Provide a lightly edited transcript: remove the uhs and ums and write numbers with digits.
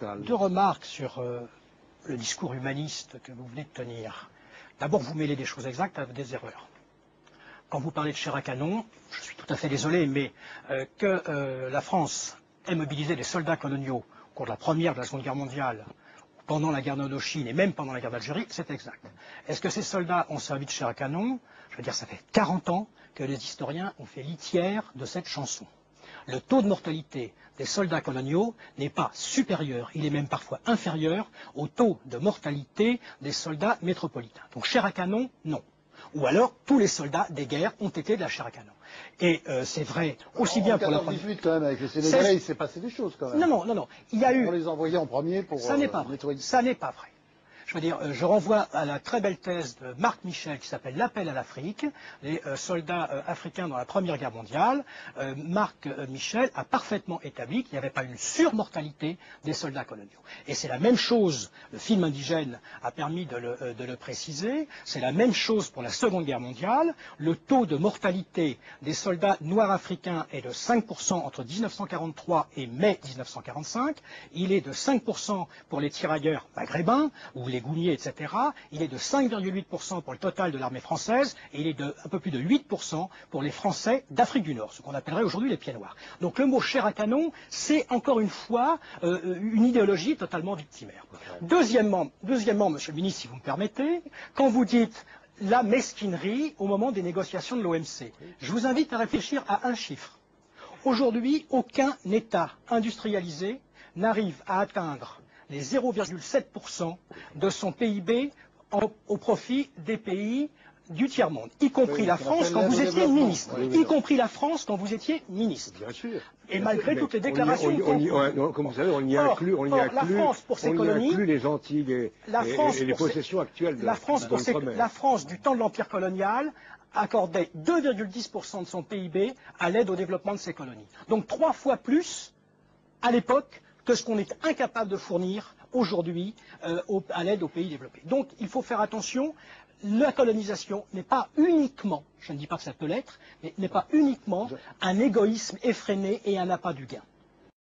occidentale. Deux remarques sur le discours humaniste que vous venez de tenir. D'abord, vous mêlez des choses exactes avec des erreurs. Quand vous parlez de chair à canon, je suis tout à fait désolé, mais que la France ait mobilisé des soldats coloniaux au cours de la Première et de la Seconde Guerre mondiale, pendant la guerre d'Indochine et même pendant la guerre d'Algérie, c'est exact. Est-ce que ces soldats ont servi de chair à canon? Je veux dire, ça fait 40 ans que les historiens ont fait litière de cette chanson. Le taux de mortalité des soldats coloniaux n'est pas supérieur, il est même parfois inférieur au taux de mortalité des soldats métropolitains. Donc chair à canon, non. Ou alors, tous les soldats des guerres ont été de la chair à canon. Et c'est vrai aussi bien pour la première... En 1918, quand même, avec les Sénégalais, il s'est passé des choses, quand même. Non. Il y a eu... On les envoyait en premier pour nettoyer. Ça n'est pas vrai. Je veux dire, je renvoie à la très belle thèse de Marc Michel qui s'appelle L'appel à l'Afrique, les soldats africains dans la Première Guerre mondiale. Marc Michel a parfaitement établi qu'il n'y avait pas une surmortalité des soldats coloniaux. Et c'est la même chose, le film Indigène a permis de le préciser, c'est la même chose pour la Seconde Guerre mondiale. Le taux de mortalité des soldats noirs africains est de 5% entre 1943 et mai 1945. Il est de 5% pour les tirailleurs maghrébins, ou les Gouniers, etc. Il est de 5,8% pour le total de l'armée française et il est de un peu plus de 8% pour les Français d'Afrique du Nord, ce qu'on appellerait aujourd'hui les pieds noirs. Donc le mot chair à canon, c'est encore une fois une idéologie totalement victimaire. Deuxièmement, monsieur le ministre, si vous me permettez, quand vous dites la mesquinerie au moment des négociations de l'OMC, je vous invite à réfléchir à un chiffre. Aujourd'hui, aucun État industrialisé n'arrive à atteindre les 0,7% de son PIB au profit des pays du tiers-monde, y compris la France quand vous étiez ministre. Y compris la France quand vous étiez ministre. Bien sûr. Et malgré toutes les déclarations... Comme vous savez, on y inclut les Antilles et les possessions actuelles de l'outre-mer. La France, du temps de l'Empire colonial, accordait 2,10% de son PIB à l'aide au développement de ses colonies. Donc 3 fois plus, à l'époque, que ce qu'on est incapable de fournir aujourd'hui à l'aide aux pays développés. Donc il faut faire attention, la colonisation n'est pas uniquement, je ne dis pas que ça peut l'être, mais n'est pas uniquement un égoïsme effréné et un appât du gain.